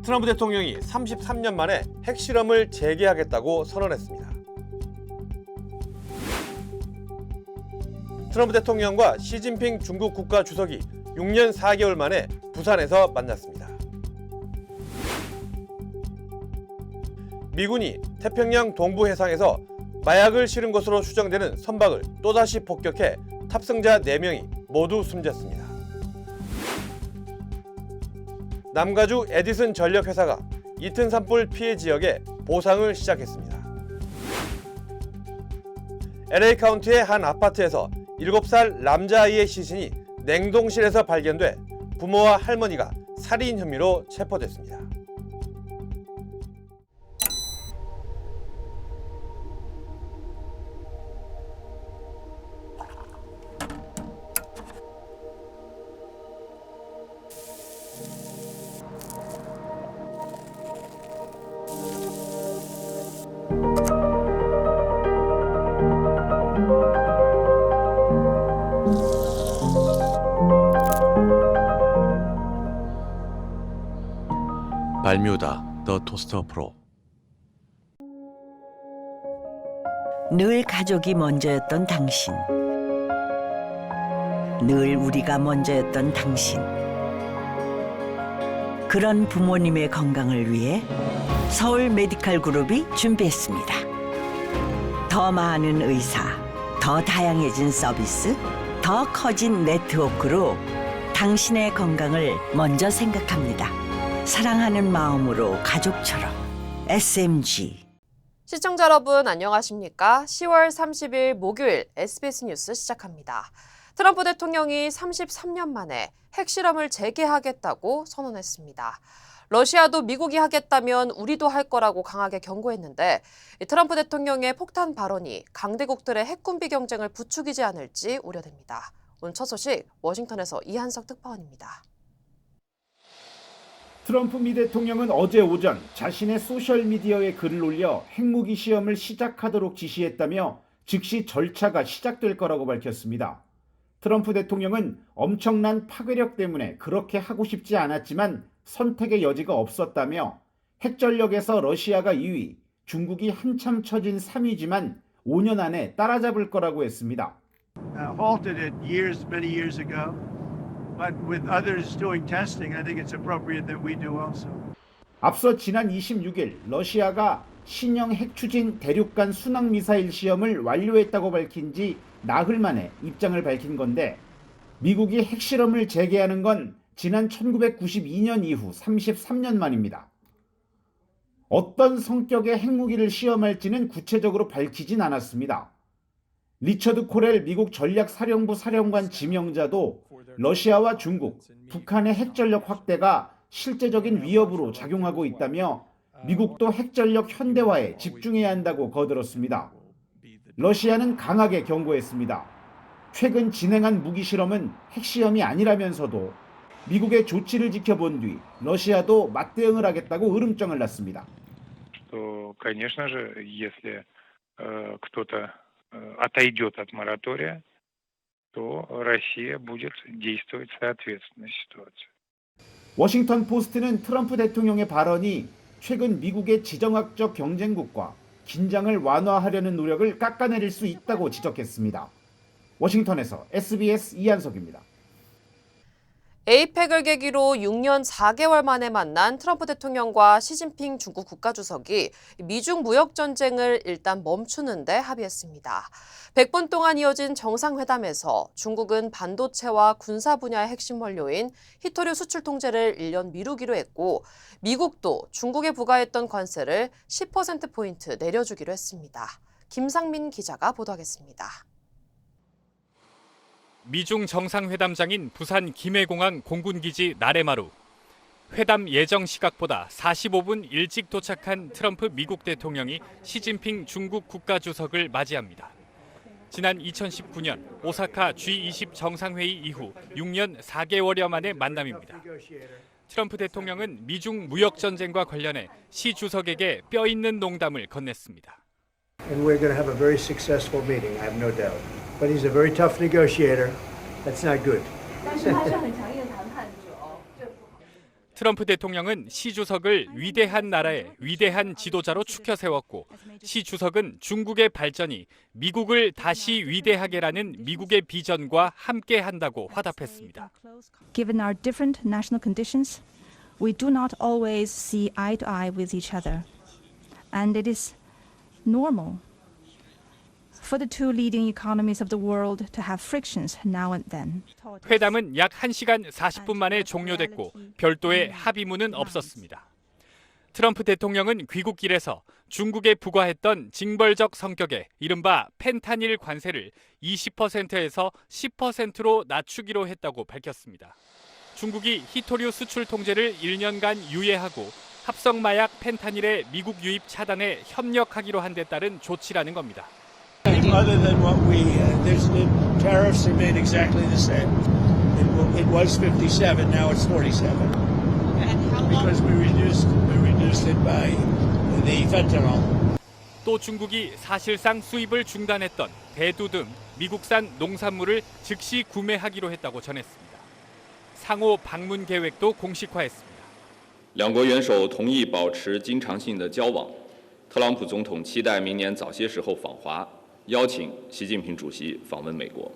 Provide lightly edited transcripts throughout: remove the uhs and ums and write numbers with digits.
트럼프 대통령이 33년 만에 핵실험을 재개하겠다고 선언했습니다. 트럼프 대통령과 시진핑 중국 국가주석이 6년 4개월 만에 부산에서 만났습니다. 미군이 태평양 동부 해상에서 마약을 실은 것으로 추정되는 선박을 또다시 폭격해 탑승자 4명이 모두 숨졌습니다. 남가주 에디슨 전력회사가 이튼 산불 피해 지역에 보상을 시작했습니다. LA 카운티의 한 아파트에서 7살 남자아이의 시신이 냉동실에서 발견돼 부모와 할머니가 살인 혐의로 체포됐습니다. 발뮤다 더 토스터 프로. 늘 가족이 먼저였던 당신, 늘 우리가 먼저였던 당신. 그런 부모님의 건강을 위해 서울 메디칼 그룹이 준비했습니다. 더 많은 의사, 더 다양해진 서비스, 더 커진 네트워크로 당신의 건강을 먼저 생각합니다. 사랑하는 마음으로 가족처럼 SMG. 시청자 여러분 안녕하십니까? 10월 30일 목요일 SBS 뉴스 시작합니다. 트럼프 대통령이 33년 만에 핵실험을 재개하겠다고 선언했습니다. 러시아도 미국이 하겠다면 우리도 할 거라고 강하게 경고했는데 트럼프 대통령의 폭탄 발언이 강대국들의 핵군비 경쟁을 부추기지 않을지 우려됩니다. 오늘 첫 소식 워싱턴에서 이한석 특파원입니다. 트럼프 미 대통령은 어제 오전 자신의 소셜미디어에 글을 올려 핵무기 시험을 시작하도록 지시했다며 즉시 절차가 시작될 거라고 밝혔습니다. 트럼프 대통령은 엄청난 파괴력 때문에 그렇게 하고 싶지 않았지만 선택의 여지가 없었다며 핵전력에서 러시아가 2위, 중국이 한참 처진 3위지만 5년 안에 따라잡을 거라고 했습니다. Halted it many years ago. But with others doing testing, I think it's appropriate that we do also. 앞서 지난 26일 러시아가 신형 핵추진 대륙간 순항미사일 시험을 완료했다고 밝힌 지 나흘 만에 입장을 밝힌 건데 미국이 핵실험을 재개하는 건 지난 1992년 이후 33년 만입니다. 어떤 성격의 핵무기를 시험할지는 구체적으로 밝히진 않았습니다. 리처드 코렐 미국 전략사령부 사령관 지명자도 러시아와 중국, 북한의 핵전력 확대가 실제적인 위협으로 작용하고 있다며 미국도 핵전력 현대화에 집중해야 한다고 거들었습니다. 러시아는 강하게 경고했습니다. 최근 진행한 무기 실험은 핵시험이 아니라면서도 미국의 조치를 지켜본 뒤 러시아도 맞대응을 하겠다고 으름장을 놨습니다. Конечно же, если кто-то отойдет от моратория, то Россия будет действовать соответственно ситуации. 워싱턴 포스트는 트럼프 대통령의 발언이 최근 미국의 지정학적 경쟁국과 긴장을 완화하려는 노력을 깎아내릴 수 있다고 지적했습니다. 워싱턴에서 SBS 이한석입니다. 에이펙을 계기로 6년 4개월 만에 만난 트럼프 대통령과 시진핑 중국 국가주석이 미중 무역 전쟁을 일단 멈추는 데 합의했습니다. 100분 동안 이어진 정상회담에서 중국은 반도체와 군사 분야의 핵심 원료인 히토류 수출 통제를 1년 미루기로 했고 미국도 중국에 부과했던 관세를 10%포인트 내려주기로 했습니다. 김상민 기자가 보도하겠습니다. 미중 정상회담장인 부산 김해공항 공군기지 나레마루. 회담 예정 시각보다 45분 일찍 도착한 트럼프 미국 대통령이 시진핑 중국 국가주석을 맞이합니다. 지난 2019년 오사카 G20 정상회의 이후 6년 4개월여 만의 만남입니다. 트럼프 대통령은 미중 무역 전쟁과 관련해 시 주석에게 뼈 있는 농담을 건넸습니다. And we're going to have a very successful meeting, I have no doubt. But he's a very tough negotiator. That's not good. 트럼프 대통령은 시 주석을 위대한 나라의 위대한 지도자로 추켜 세웠고 시 주석은 중국의 발전이 미국을 다시 위대하게라는 미국의 비전과 함께한다고 화답했습니다. Given our different national conditions, we do not always see eye to eye with each other. And it is normal for the two leading economies of the world to have frictions now and then. 회담은 약 1시간 40분 만에 종료됐고 별도의 합의문은 없었습니다. 트럼프 대통령은 귀국길에서 중국에 부과했던 징벌적 성격의 이른바 펜타닐 관세를 20%에서 10%로 낮추기로 했다고 밝혔습니다. 중국이 히토류 수출 통제를 1년간 유예하고 합성 마약 펜타닐의 미국 유입 차단에 협력하기로 한 데 따른 조치라는 겁니다. Other than what the tariffs remain exactly the same. It was 57, now it's 47. Because we reduced it by the fentanyl. 또 중국이 사실상 수입을 중단했던 대두 등 미국산 농산물을 즉시 구매하기로 했다고 전했습니다. 상호 방문 계획도 공식화했습니다. 两国元首同意保持经常性的交往。特朗普总统期待明年早些时候访华，邀请习近平主席访问美国。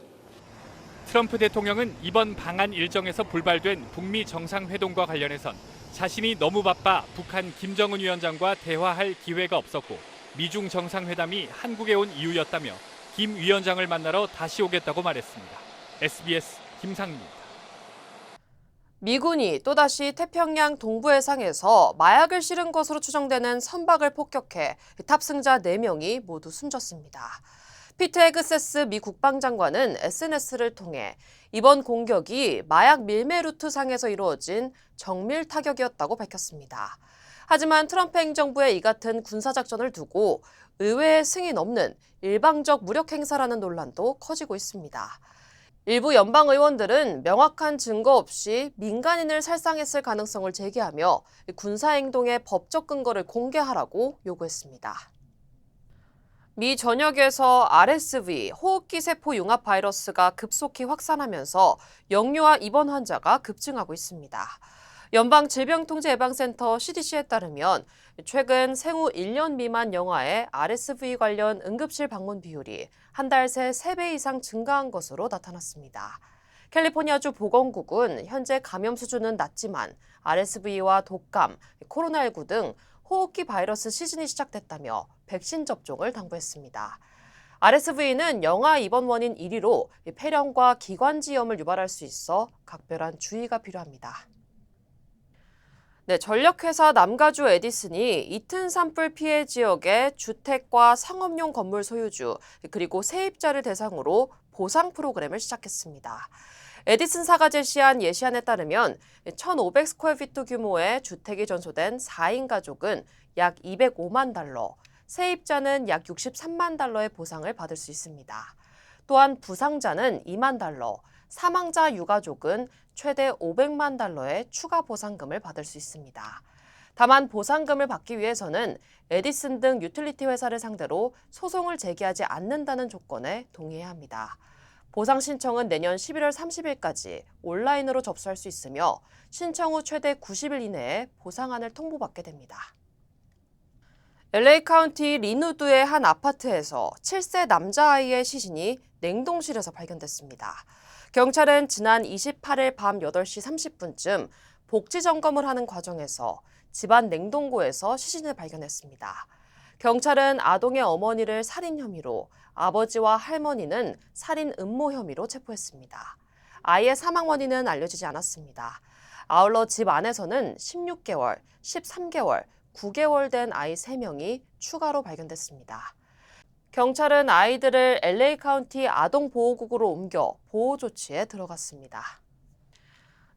트럼프 대통령은 이번 방한 일정에서 불발된 북미 정상회동과 관련해선 자신이 너무 바빠 북한 김정은 위원장과 대화할 기회가 없었고 미중 정상회담이 한국에 온 이유였다며 김 위원장을 만나러 다시 오겠다고 말했습니다. SBS 김상민입니다. 미군이 또다시 태평양 동부 해상에서 마약을 실은 것으로 추정되는 선박을 폭격해 탑승자 4명이 모두 숨졌습니다. 피트 헤그세스 미 국방장관은 SNS를 통해 이번 공격이 마약 밀매 루트상에서 이루어진 정밀 타격이었다고 밝혔습니다. 하지만 트럼프 행정부의 이 같은 군사작전을 두고 의회의 승인 없는 일방적 무력 행사라는 논란도 커지고 있습니다. 일부 연방 의원들은 명확한 증거 없이 민간인을 살상했을 가능성을 제기하며 군사행동의 법적 근거를 공개하라고 요구했습니다. 미 전역에서 RSV, 호흡기 세포 융합 바이러스가 급속히 확산하면서 영유아 입원 환자가 급증하고 있습니다. 연방질병통제예방센터 CDC에 따르면 최근 생후 1년 미만 영아의 RSV 관련 응급실 방문 비율이 한 달 새 3배 이상 증가한 것으로 나타났습니다. 캘리포니아주 보건국은 현재 감염 수준은 낮지만 RSV와 독감, 코로나19 등 호흡기 바이러스 시즌이 시작됐다며 백신 접종을 당부했습니다. RSV는 영아 입원 원인 1위로 폐렴과 기관지염을 유발할 수 있어 각별한 주의가 필요합니다. 네, 전력회사 남가주 에디슨이 이튼 산불 피해 지역의 주택과 상업용 건물 소유주 그리고 세입자를 대상으로 보상 프로그램을 시작했습니다. 에디슨사가 제시한 예시안에 따르면 1,500스퀘어피트 규모의 주택이 전소된 4인 가족은 약 205만 달러, 세입자는 약 63만 달러의 보상을 받을 수 있습니다. 또한 부상자는 2만 달러, 사망자 유가족은 최대 500만 달러의 추가 보상금을 받을 수 있습니다. 다만 보상금을 받기 위해서는 에디슨 등 유틸리티 회사를 상대로 소송을 제기하지 않는다는 조건에 동의해야 합니다. 보상 신청은 내년 11월 30일까지 온라인으로 접수할 수 있으며 신청 후 최대 90일 이내에 보상안을 통보받게 됩니다. LA 카운티 리누드의 한 아파트에서 7세 남자아이의 시신이 냉동실에서 발견됐습니다. 경찰은 지난 28일 밤 8시 30분쯤 복지 점검을 하는 과정에서 집안 냉동고에서 시신을 발견했습니다. 경찰은 아동의 어머니를 살인 혐의로, 아버지와 할머니는 살인 음모 혐의로 체포했습니다. 아이의 사망 원인은 알려지지 않았습니다. 아울러 집 안에서는 16개월, 13개월, 9개월 된 아이 3명이 추가로 발견됐습니다. 경찰은 아이들을 LA 카운티 아동보호국으로 옮겨 보호 조치에 들어갔습니다.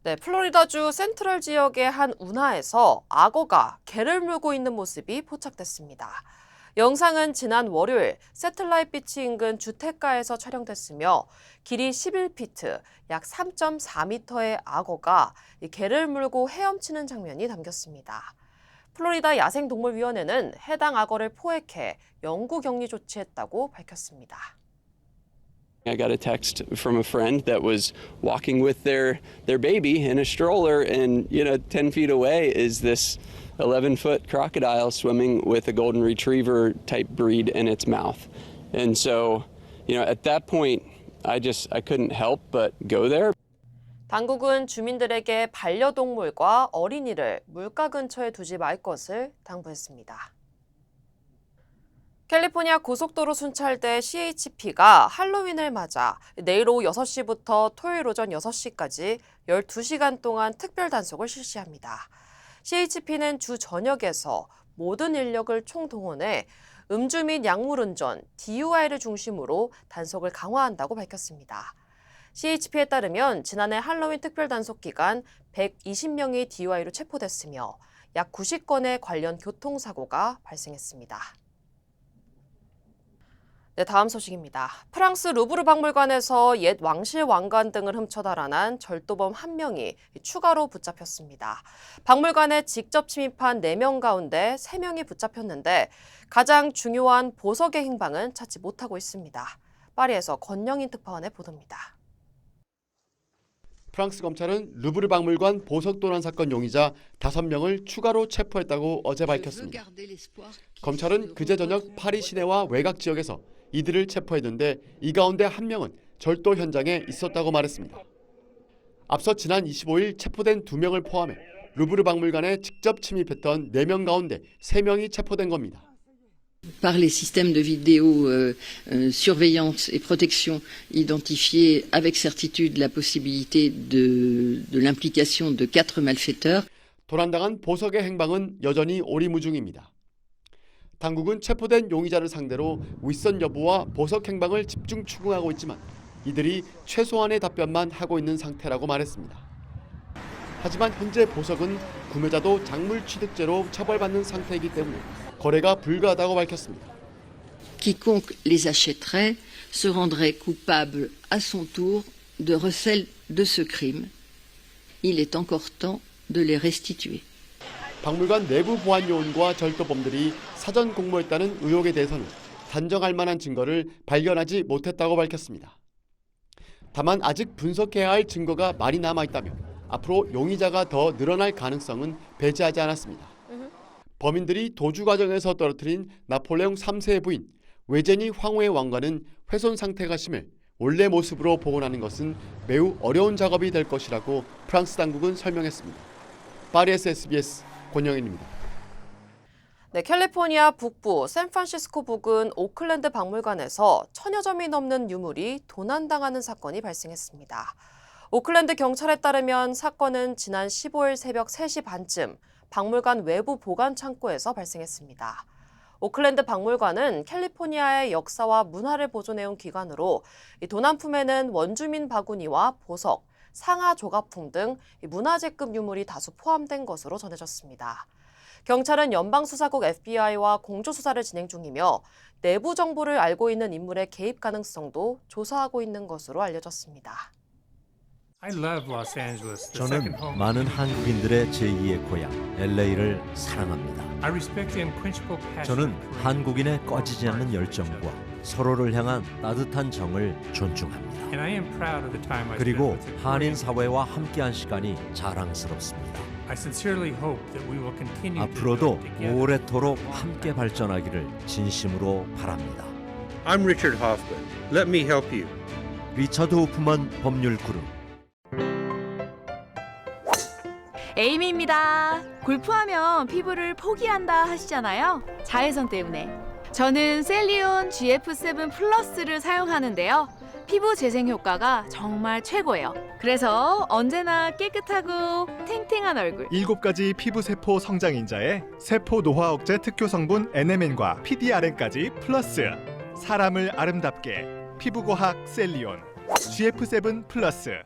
네, 플로리다주 센트럴 지역의 한 운하에서 악어가 개를 물고 있는 모습이 포착됐습니다. 영상은 지난 월요일 세틀라이트 비치 인근 주택가에서 촬영됐으며 길이 11피트, 약 3.4m의 악어가 개를 물고 헤엄치는 장면이 담겼습니다. 플로리다 야생동물위원회는 해당 악어를 포획해 영구 격리 조치했다고 밝혔습니다. I got a text from a friend that was walking with their baby in a stroller, and 10 feet away is this 11-foot crocodile swimming with a golden retriever type breed in its mouth. And so, at that point, I couldn't help but go there. 당국은 주민들에게 반려동물과 어린이를 물가 근처에 두지 말 것을 당부했습니다. 캘리포니아 고속도로 순찰대 CHP가 할로윈을 맞아 내일 오후 6시부터 토요일 오전 6시까지 12시간 동안 특별 단속을 실시합니다. CHP는 주 저녁에서 모든 인력을 총동원해 음주 및 약물운전, DUI를 중심으로 단속을 강화한다고 밝혔습니다. CHP에 따르면 지난해 할로윈 특별 단속 기간 120명이 DUI로 체포됐으며 약 90건의 관련 교통사고가 발생했습니다. 네, 다음 소식입니다. 프랑스 루브르 박물관에서 옛 왕실 왕관 등을 훔쳐 달아난 절도범 1명이 추가로 붙잡혔습니다. 박물관에 직접 침입한 4명 가운데 3명이 붙잡혔는데 가장 중요한 보석의 행방은 찾지 못하고 있습니다. 파리에서 권영인 특파원의 보도입니다. 프랑스 검찰은 루브르 박물관 보석 도난 사건 용의자 5명을 추가로 체포했다고 어제 밝혔습니다. 검찰은 그제 저녁 파리 시내와 외곽 지역에서 이들을 체포했는데 이 가운데 1명은 절도 현장에 있었다고 말했습니다. 앞서 지난 25일 체포된 2명을 포함해 루브르 박물관에 직접 침입했던 4명 가운데 3명이 체포된 겁니다. Par les systèmes de vidéo-surveillance et protection, identifiés avec certitude la possibilité de l'implication de 4 malfaiteurs. 도난당한 보석의 행방은 여전히 오리무중입니다. 당국은 체포된 용의자를 상대로 윗선 여부와 보석 행방을 집중 추궁하고 있지만 이들이 최소한의 답변만 하고 있는 상태라고 말했습니다. 하지만 현재 보석은 구매자도 작물 취득죄로 처벌받는 상태이기 때문에 거래가 불가하다고 밝혔습니다. Quiconque les achèterait se rendrait coupable à son tour de recel de ce crime. Il est encore temps de les restituer. 박물관 내부 보안 요원과 절도범들이 사전 공모했다는 의혹에 대해서는 단정할 만한 증거를 발견하지 못했다고 밝혔습니다. 다만 아직 분석해야 할 증거가 많이 남아있다며 앞으로 용의자가 더 늘어날 가능성은 배제하지 않았습니다. 범인들이 도주 과정에서 떨어뜨린 나폴레옹 3세의 부인 외제니 황후의 왕관은 훼손 상태가 심해 원래 모습으로 복원하는 것은 매우 어려운 작업이 될 것이라고 프랑스 당국은 설명했습니다. 파리에서 SBS 권영인입니다. 네, 캘리포니아 북부 샌프란시스코 부근 오클랜드 박물관에서 1000여 점이 넘는 유물이 도난당하는 사건이 발생했습니다. 오클랜드 경찰에 따르면 사건은 지난 15일 새벽 3시 반쯤 박물관 외부 보관 창고에서 발생했습니다. 오클랜드 박물관은 캘리포니아의 역사와 문화를 보존해온 기관으로 도난품에는 원주민 바구니와 보석, 상하 조각품 등 문화재급 유물이 다수 포함된 것으로 전해졌습니다. 경찰은 연방수사국 FBI와 공조수사를 진행 중이며 내부 정보를 알고 있는 인물의 개입 가능성도 조사하고 있는 것으로 알려졌습니다. 저는 많은 한국인들의 제2의 고향 LA를 사랑합니다. 저는 한국인의 꺼지지 않는 열정과 서로를 향한 따뜻한 정을 존중합니다. 그리고 한인 사회와 함께한 시간이 자랑스럽습니다. 앞으로도 오래도록 함께 발전하기를 진심으로 바랍니다. I'm Richard Hoffman. Let me help you. 리처드 호프만 법률 그룹. 에이미입니다. 골프하면 피부를 포기한다 하시잖아요. 자외선 때문에. 저는 셀리온 GF7 플러스를 사용하는데요. 피부 재생 효과가 정말 최고예요. 그래서 언제나 깨끗하고 탱탱한 얼굴. 7가지 피부 세포 성장 인자에 세포 노화 억제 특효 성분 NMN과 PDRN까지 플러스. 사람을 아름답게 피부과학 셀리온 GF7 플러스.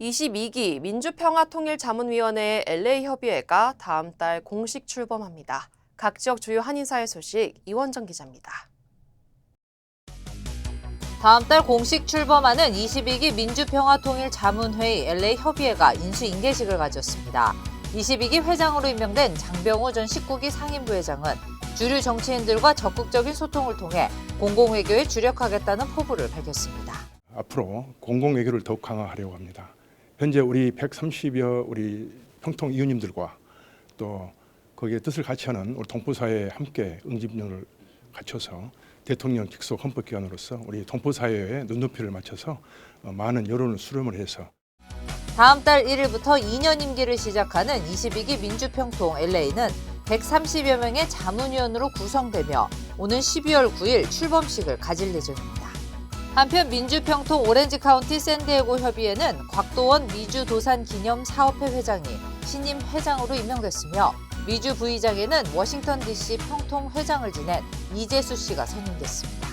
22기 민주평화통일자문위원회의 LA 협의회가 다음 달 공식 출범합니다. 각 지역 주요 한인사회 소식 이원정 기자입니다. 다음 달 공식 출범하는 22기 민주평화통일자문회의 LA 협의회가 인수인계식을 가졌습니다. 22기 회장으로 임명된 장병호 전 19기 상임부회장은 주류 정치인들과 적극적인 소통을 통해 공공외교에 주력하겠다는 포부를 밝혔습니다. 앞으로 공공외교를 더욱 강화하려고 합니다. 현재 우리 130여 우리 평통 이웃님들과 또 거기에 뜻을 같이 하는 우리 동포사회에 함께 응집력을 갖춰서 대통령 직속 헌법기관으로서 우리 동포사회의 눈높이를 맞춰서 많은 여론을 수렴을 해서 다음 달 1일부터 2년 임기를 시작하는 22기 민주평통 LA는 130여 명의 자문위원으로 구성되며 오는 12월 9일 출범식을 가질 예정입니다. 한편 민주평통 오렌지 카운티 샌디에고 협의회는 곽도원 미주도산기념사업회 회장이 신임 회장으로 임명됐으며 미주 부의장에는 워싱턴 DC 평통 회장을 지낸 이재수 씨가 선임됐습니다.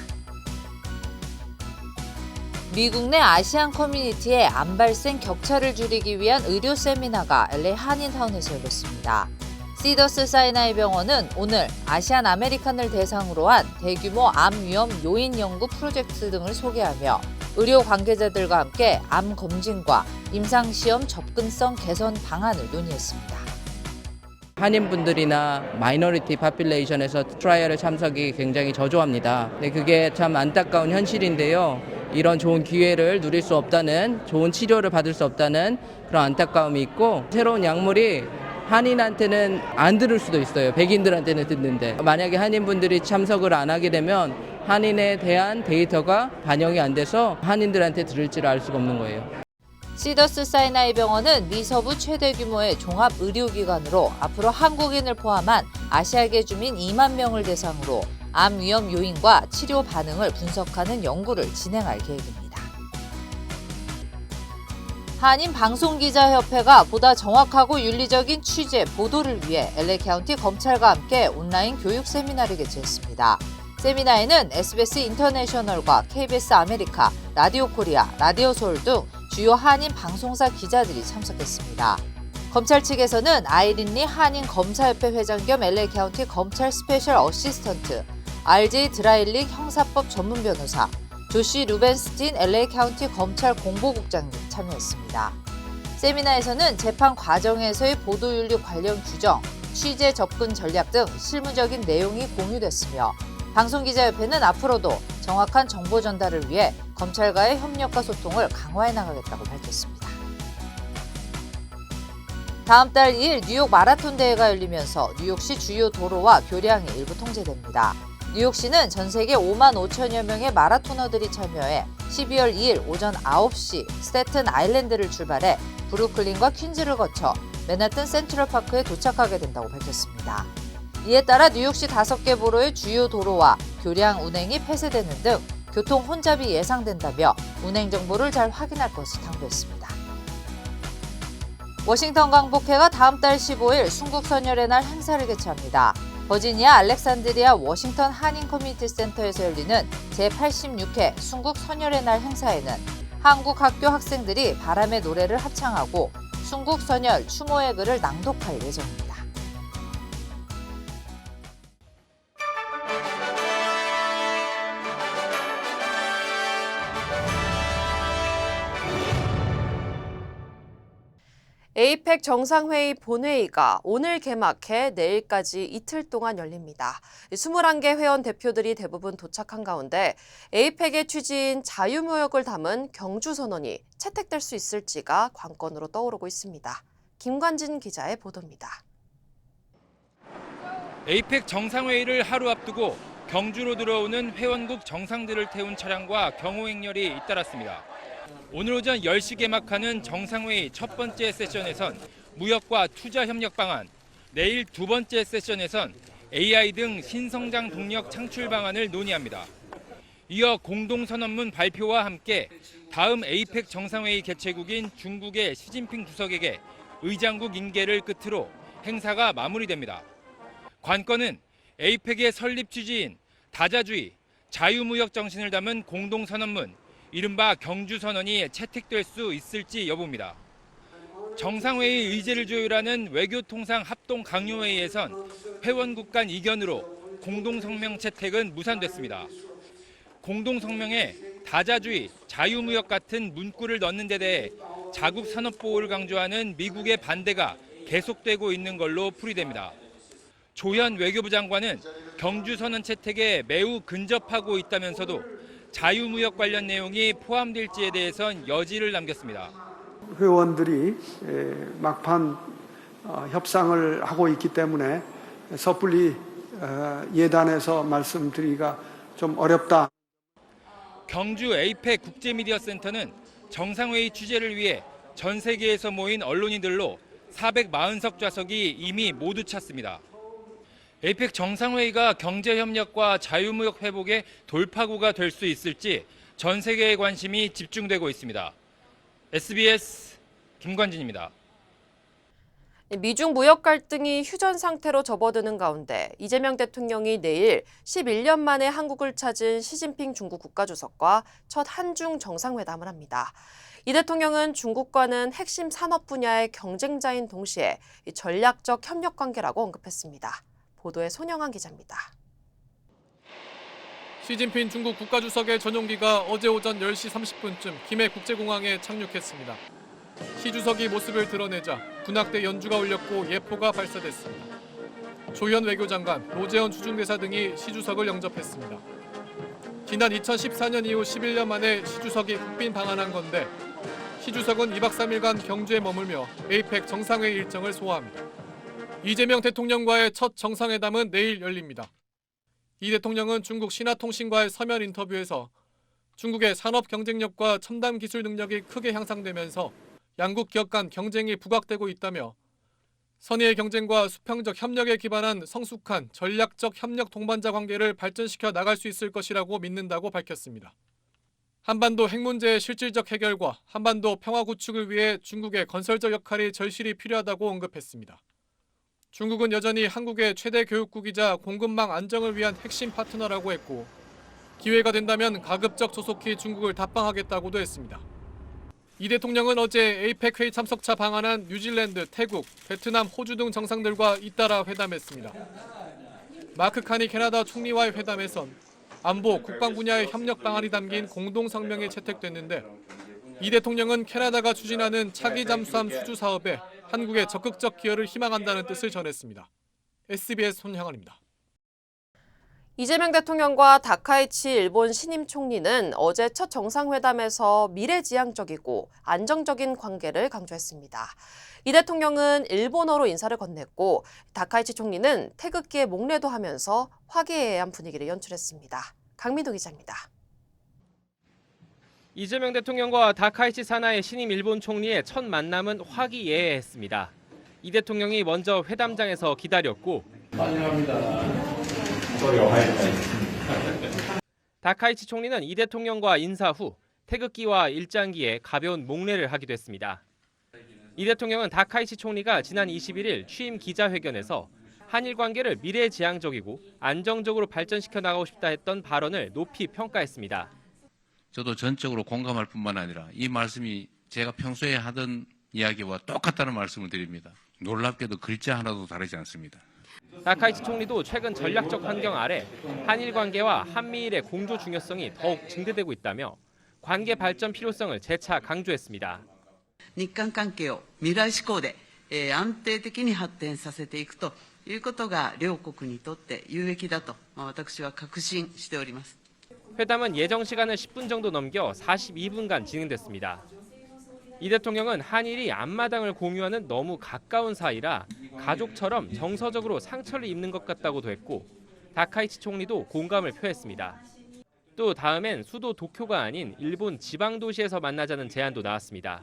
미국 내 아시안 커뮤니티의 암 발생 격차를 줄이기 위한 의료 세미나가 LA 한인타운에서 열렸습니다. 시더스 사이나이 병원은 오늘 아시안 아메리칸을 대상으로 한 대규모 암 위험 요인 연구 프로젝트 등을 소개하며 의료 관계자들과 함께 암 검진과 임상시험 접근성 개선 방안을 논의했습니다. 한인분들이나 마이너리티 파퓰레이션에서 트라이얼에 참석이 굉장히 저조합니다. 그게 참 안타까운 현실인데요. 이런 좋은 기회를 누릴 수 없다는, 좋은 치료를 받을 수 없다는 그런 안타까움이 있고 새로운 약물이 한인한테는 안 들을 수도 있어요. 백인들한테는 듣는데 만약에 한인분들이 참석을 안 하게 되면 한인에 대한 데이터가 반영이 안 돼서 한인들한테 들을지를 알 수가 없는 거예요. 시더스 사이나이 병원은 미서부 최대 규모의 종합 의료기관으로 앞으로 한국인을 포함한 아시아계 주민 2만 명을 대상으로 암 위험 요인과 치료 반응을 분석하는 연구를 진행할 계획입니다. 한인방송기자협회가 보다 정확하고 윤리적인 취재, 보도를 위해 LA 카운티 검찰과 함께 온라인 교육 세미나를 개최했습니다. 세미나에는 SBS 인터내셔널과 KBS 아메리카, 라디오 코리아, 라디오 서울 등 주요 한인 방송사 기자들이 참석했습니다. 검찰 측에서는 아이린 리 한인 검사협회 회장 겸 LA 카운티 검찰 스페셜 어시스턴트, RJ 드라일릭 형사법 전문 변호사, 조시 루벤스틴 LA 카운티 검찰 공보국장 등 참여했습니다. 세미나에서는 재판 과정에서의 보도윤리 관련 규정, 취재 접근 전략 등 실무적인 내용이 공유됐으며 방송기자협회는 앞으로도 정확한 정보 전달을 위해 검찰과의 협력과 소통을 강화해 나가겠다고 밝혔습니다. 다음 달 2일 뉴욕 마라톤 대회가 열리면서 뉴욕시 주요 도로와 교량이 일부 통제됩니다. 뉴욕시는 전 세계 5만 5천여 명의 마라토너들이 참여해 12월 2일 오전 9시 스태튼 아일랜드를 출발해 브루클린과 퀸즈를 거쳐 맨하튼 센트럴파크에 도착하게 된다고 밝혔습니다. 이에 따라 뉴욕시 5개 보로의 주요 도로와 교량 운행이 폐쇄되는 등 교통 혼잡이 예상된다며 운행 정보를 잘 확인할 것을 당부했습니다. 워싱턴 광복회가 다음 달 15일 순국 선열의 날 행사를 개최합니다. 버지니아 알렉산드리아 워싱턴 한인 커뮤니티 센터에서 열리는 제86회 순국 선열의 날 행사에는 한국 학교 학생들이 바람의 노래를 합창하고 순국 선열 추모의 글을 낭독할 예정입니다. 에이펙 정상회의 본회의가 오늘 개막해 내일까지 이틀 동안 열립니다. 21개 회원 대표들이 대부분 도착한 가운데 에이펙의 취지인 자유무역을 담은 경주선언이 채택될 수 있을지가 관건으로 떠오르고 있습니다. 김관진 기자의 보도입니다. 에이펙 정상회의를 하루 앞두고 경주로 들어오는 회원국 정상들을 태운 차량과 경호행렬이 잇따랐습니다. 오늘 오전 10시 개막하는 정상회의 첫 번째 세션에선 무역과 투자 협력 방안, 내일 두 번째 세션에선 AI 등 신성장 동력 창출 방안을 논의합니다. 이어 공동선언문 발표와 함께 다음 에이펙 정상회의 개최국인 중국의 시진핑 주석에게 의장국 인계를 끝으로 행사가 마무리됩니다. 관건은 에이펙의 설립 취지인 다자주의, 자유무역 정신을 담은 공동선언문, 이른바 경주선언이 채택될 수 있을지 여부입니다. 정상회의 의제를 조율하는 외교통상 합동강요회의에선 회원국 간 이견으로 공동성명 채택은 무산됐습니다. 공동성명에 다자주의, 자유무역 같은 문구를 넣는 데 대해 자국 산업보호를 강조하는 미국의 반대가 계속되고 있는 걸로 풀이됩니다. 조현 외교부 장관은 경주선언 채택에 매우 근접하고 있다면서도 자유무역 관련 내용이 포함될지에 대해선 여지를 남겼습니다. 회원들이 막판 협상을 하고 있기 때문에 섣불리 예단해서 말씀드리기가 좀 어렵다. 경주 에이펙 국제미디어센터는 정상회의 취재를 위해 전 세계에서 모인 언론인들로 440석 좌석이 이미 모두 찼습니다. 에이펙 정상회의가 경제협력과 자유무역 회복의 돌파구가 될 수 있을지 전 세계의 관심이 집중되고 있습니다. SBS 김관진입니다. 미중 무역 갈등이 휴전 상태로 접어드는 가운데 이재명 대통령이 내일 11년 만에 한국을 찾은 시진핑 중국 국가주석과 첫 한중 정상회담을 합니다. 이 대통령은 중국과는 핵심 산업 분야의 경쟁자인 동시에 전략적 협력 관계라고 언급했습니다. 보도에 손영한 기자입니다. 시진핑 중국 국가주석의 전용기가 어제 오전 10시 30분쯤 김해 국제공항에 착륙했습니다. 시 주석이 모습을 드러내자 군악대 연주가 울렸고 예포가 발사됐습니다. 조현 외교장관, 노재현 주중대사 등이 시 주석을 영접했습니다. 지난 2014년 이후 11년 만에 시 주석이 국빈 방한한 건데 시 주석은 2박 3일간 경주에 머물며 에이펙 정상회의 일정을 소화합니다. 이재명 대통령과의 첫 정상회담은 내일 열립니다. 이 대통령은 중국 신화통신과의 서면 인터뷰에서 중국의 산업 경쟁력과 첨단 기술 능력이 크게 향상되면서 양국 기업 간 경쟁이 부각되고 있다며 선의의 경쟁과 수평적 협력에 기반한 성숙한 전략적 협력 동반자 관계를 발전시켜 나갈 수 있을 것이라고 믿는다고 밝혔습니다. 한반도 핵 문제의 실질적 해결과 한반도 평화 구축을 위해 중국의 건설적 역할이 절실히 필요하다고 언급했습니다. 중국은 여전히 한국의 최대 교육국이자 공급망 안정을 위한 핵심 파트너라고 했고 기회가 된다면 가급적 조속히 중국을 답방하겠다고도 했습니다. 이 대통령은 어제 에이펙 회의 참석차 방한한 뉴질랜드, 태국, 베트남, 호주 등 정상들과 잇따라 회담했습니다. 마크 카니 캐나다 총리와의 회담에선 안보, 국방 분야의 협력 방안이 담긴 공동 성명이 채택됐는데 이 대통령은 캐나다가 추진하는 차기 잠수함 수주 사업에 한국의 적극적 기여를 희망한다는 뜻을 전했습니다. SBS 손형원입니다. 이재명 대통령과 다카이치 일본 신임 총리는 어제 첫 정상회담에서 미래지향적이고 안정적인 관계를 강조했습니다. 이 대통령은 일본어로 인사를 건넸고 다카이치 총리는 태극기에 목례도 하면서 화기애애한 분위기를 연출했습니다. 강민도 기자입니다. 이재명 대통령과 다카이치 사나의 신임 일본 총리의 첫 만남은 화기애애했습니다. 이 대통령이 먼저 회담장에서 기다렸고 다카이치 총리는 이 대통령과 인사 후 태극기와 일장기에 가벼운 목례를 하기도 했습니다. 이 대통령은 다카이치 총리가 지난 21일 취임 기자회견에서 한일 관계를 미래지향적이고 안정적으로 발전시켜 나가고 싶다 했던 발언을 높이 평가했습니다. 저도 전적으로 공감할 뿐만 아니라 이 말씀이 제가 평소에 하던 이야기와 똑같다는 말씀을 드립니다. 놀랍게도 글자 하나도 다르지 않습니다. 다카이치 총리도 최근 전략적 환경 아래 한일 관계와 한미일의 공조 중요성이 더욱 증대되고 있다며 관계 발전 필요성을 재차 강조했습니다. 日韓関係を未来志向で安定的に発展させていくということが両国にとって有益だと私は確信しております。 회담은 예정 시간을 10분 정도 넘겨 42분간 진행됐습니다. 이 대통령은 한일이 앞마당을 공유하는 너무 가까운 사이라 가족처럼 정서적으로 상처를 입는 것 같다고도 했고 다카이치 총리도 공감을 표했습니다. 또 다음엔 수도 도쿄가 아닌 일본 지방 도시에서 만나자는 제안도 나왔습니다.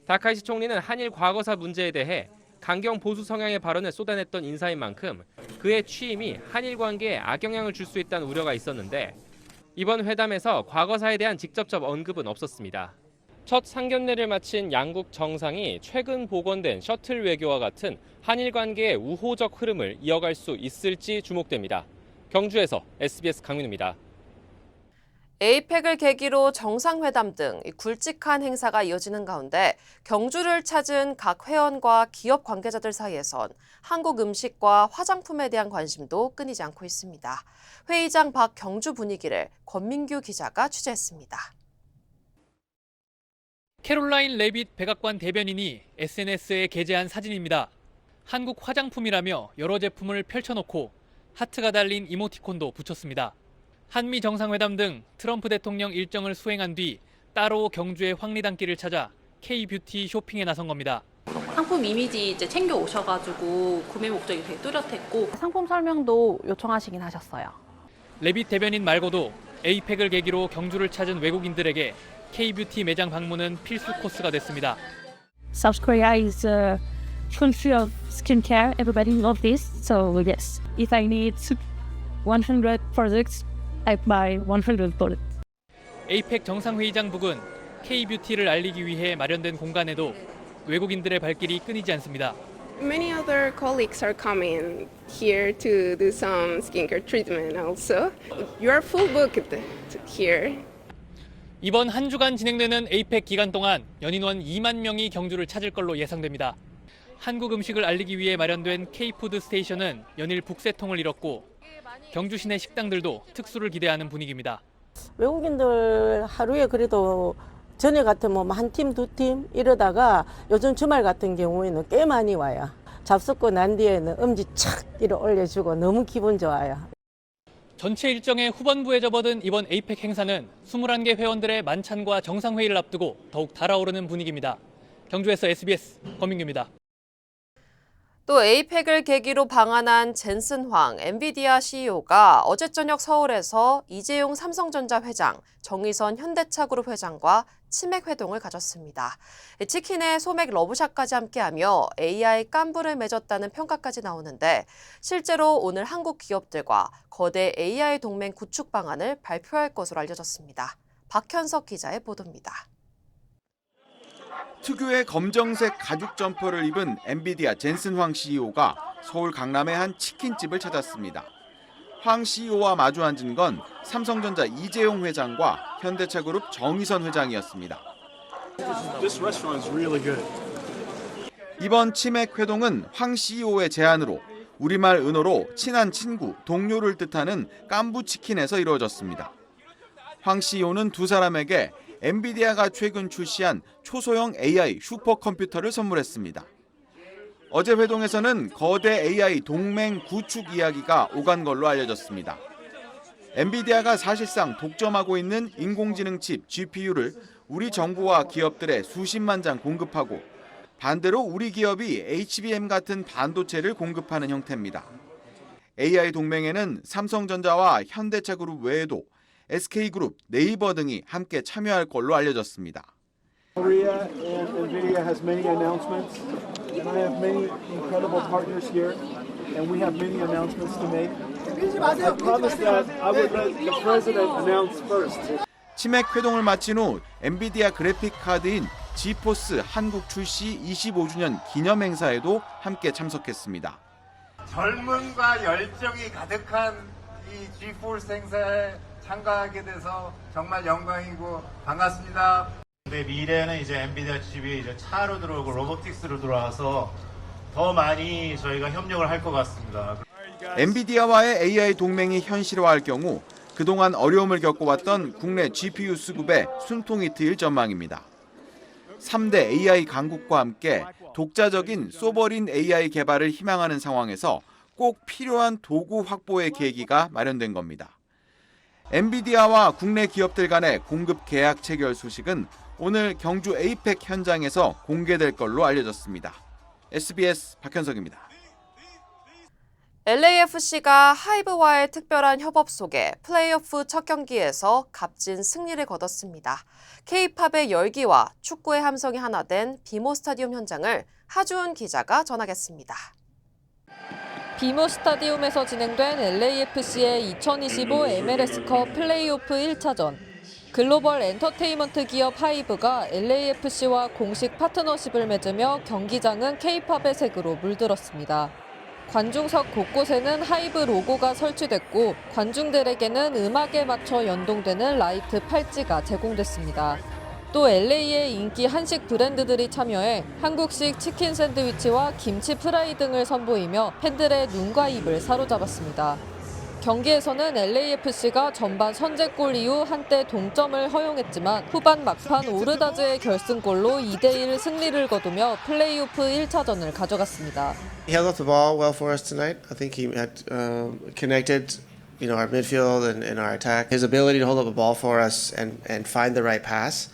다카이치 총리는 한일 과거사 문제에 대해 강경 보수 성향의 발언을 쏟아냈던 인사인 만큼 그의 취임이 한일 관계에 악영향을 줄 수 있다는 우려가 있었는데 이번 회담에서 과거사에 대한 직접적 언급은 없었습니다. 첫 상견례를 마친 양국 정상이 최근 복원된 셔틀 외교와 같은 한일 관계의 우호적 흐름을 이어갈 수 있을지 주목됩니다. 경주에서 SBS 강민우입니다. 에이펙을 계기로 정상회담 등 굵직한 행사가 이어지는 가운데 경주를 찾은 각 회원과 기업 관계자들 사이에선 한국 음식과 화장품에 대한 관심도 끊이지 않고 있습니다. 회의장 밖 경주 분위기를 권민규 기자가 취재했습니다. 캐롤라인 레빗 백악관 대변인이 SNS에 게재한 사진입니다. 한국 화장품이라며 여러 제품을 펼쳐놓고 하트가 달린 이모티콘도 붙였습니다. 한미 정상회담 등 트럼프 대통령 일정을 수행한 뒤 따로 경주의 황리단길을 찾아 K-뷰티 쇼핑에 나선 겁니다. 상품 이미지 이제 챙겨 오셔가지고 구매 목적이 되게 뚜렷했고 상품 설명도 요청하시긴 하셨어요. 레빗 대변인 말고도 에이펙을 계기로 경주를 찾은 외국인들에게 K-뷰티 매장 방문은 필수 코스가 됐습니다. South Korea is full of skincare. Everybody loves this. So yes, if I need 100 products, I buy 100 products. 에이펙 정상회의장 북은 K-뷰티를 알리기 위해 마련된 공간에도 외국인들의 발길이 끊이지 않습니다. Many other colleagues are coming here to do some skincare treatment also. You are full booked here. 이번 한 주간 진행되는 에이펙 기간 동안 연인원 2만 명이 경주를 찾을 걸로 예상됩니다. 한국 음식을 알리기 위해 마련된 K-푸드 스테이션은 연일 북새통을 이뤘고 경주 시내 식당들도 특수를 기대하는 분위기입니다. 외국인들 하루에 그래도 전에 같으면 한 팀, 두 팀 이러다가 요즘 주말 같은 경우에는 꽤 많이 와요. 잡숫고 난 뒤에는 엄지 착 이렇게 올려주고 너무 기분 좋아요. 전체 일정의 후반부에 접어든 이번 에이펙 행사는 21개 회원들의 만찬과 정상회의를 앞두고 더욱 달아오르는 분위기입니다. 경주에서 SBS 권민규입니다. 또 에이펙을 계기로 방한한 젠슨 황 엔비디아 CEO가 어제 저녁 서울에서 이재용 삼성전자 회장, 정의선 현대차그룹 회장과 치맥 회동을 가졌습니다. 치킨에 소맥 러브샷까지 함께하며 AI 깐부를 맺었다는 평가까지 나오는데 실제로 오늘 한국 기업들과 거대 AI 동맹 구축 방안을 발표할 것으로 알려졌습니다. 박현석 기자의 보도입니다. 특유의 검정색 가죽 점퍼를 입은 엔비디아 젠슨 황 CEO가 서울 강남의 한 치킨집을 찾았습니다. 황 CEO와 마주 앉은 건 삼성전자 이재용 회장과 현대차그룹 정의선 회장이었습니다. 이번 치맥 회동은 황 CEO의 제안으로 우리말 은어로 친한 친구, 동료를 뜻하는 깐부 치킨에서 이루어졌습니다. 황 CEO는 두 사람에게 엔비디아가 최근 출시한 초소형 AI 슈퍼컴퓨터를 선물했습니다. 어제 회동에서는 거대 AI 동맹 구축 이야기가 오간 걸로 알려졌습니다. 엔비디아가 사실상 독점하고 있는 인공지능 칩 GPU를 우리 정부와 기업들에 수십만 장 공급하고 반대로 우리 기업이 HBM 같은 반도체를 공급하는 형태입니다. AI 동맹에는 삼성전자와 현대차그룹 외에도 SK그룹, 네이버 등이 함께 참여할 걸로 알려졌습니다. Korea and NVIDIA has many announcements, and I have many incredible partners here, and we have many announcements to make. I promise that I would let the president announce first. 치맥 회동을 마친 후 엔비디아 그래픽 카드인 지포스 한국 출시 25주년 기념 행사에도 함께 참석했습니다. 젊음과 열정이 가득한 이 지포스 행사에 참가하게 돼서 정말 영광이고 반갑습니다. 근데 미래는 이제 엔비디아 칩이 이제 차로 들어오고 로보틱스로 들어와서 더 많이 저희가 협력을 할 것 같습니다. 엔비디아와의 AI 동맹이 현실화할 경우 그동안 어려움을 겪어왔던 국내 GPU 수급에 숨통이 트일 전망입니다. 3대 AI 강국과 함께 독자적인 소버린 AI 개발을 희망하는 상황에서 꼭 필요한 도구 확보의 계기가 마련된 겁니다. 엔비디아와 국내 기업들 간의 공급 계약 체결 소식은 오늘 경주 에이펙 현장에서 공개될 걸로 알려졌습니다. SBS 박현석입니다. LAFC가 하이브와의 특별한 협업 속에 플레이오프 첫 경기에서 값진 승리를 거뒀습니다. K-팝의 열기와 축구의 함성이 하나 된 비모 스타디움 현장을 하주은 기자가 전하겠습니다. 비모 스타디움에서 진행된 LAFC의 2025 MLS컵 플레이오프 1차전. 글로벌 엔터테인먼트 기업 하이브가 LAFC와 공식 파트너십을 맺으며 경기장은 K-팝의 색으로 물들었습니다. 관중석 곳곳에는 하이브 로고가 설치됐고 관중들에게는 음악에 맞춰 연동되는 라이트 팔찌가 제공됐습니다. 또 LA의 인기 한식 브랜드들이 참여해 한국식 치킨 샌드위치와 김치 프라이 등을 선보이며 팬들의 눈과 입을 사로잡았습니다. 경기에서는 LAFC가 전반 선제골 이후 한때 동점을 허용했지만 후반 막판 오르다즈의 결승골로 2대1 승리를 거두며 플레이오프 1차전을 가져갔습니다. He held off the ball well for us tonight. I think he had connected our midfield and our attack. His ability to hold up a ball for us and find the right pass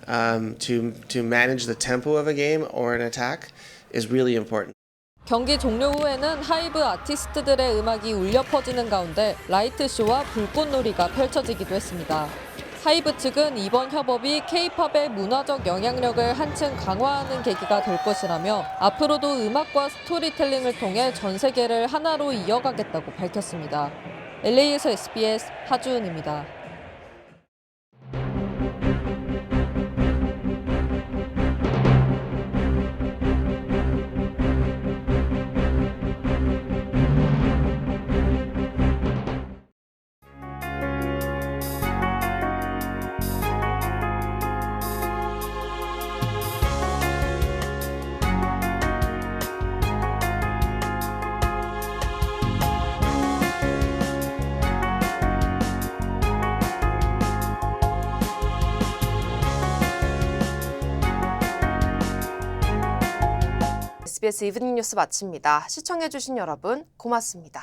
to manage the tempo of a game or an attack is really important. 경기 종료 후에는 하이브 아티스트들의 음악이 울려 퍼지는 가운데 라이트쇼와 불꽃놀이가 펼쳐지기도 했습니다. 하이브 측은 이번 협업이 K-팝의 문화적 영향력을 한층 강화하는 계기가 될 것이라며 앞으로도 음악과 스토리텔링을 통해 전 세계를 하나로 이어가겠다고 밝혔습니다. LA에서 SBS 하주은입니다. SBS 이브닝 뉴스 마칩니다. 시청해주신 여러분 고맙습니다.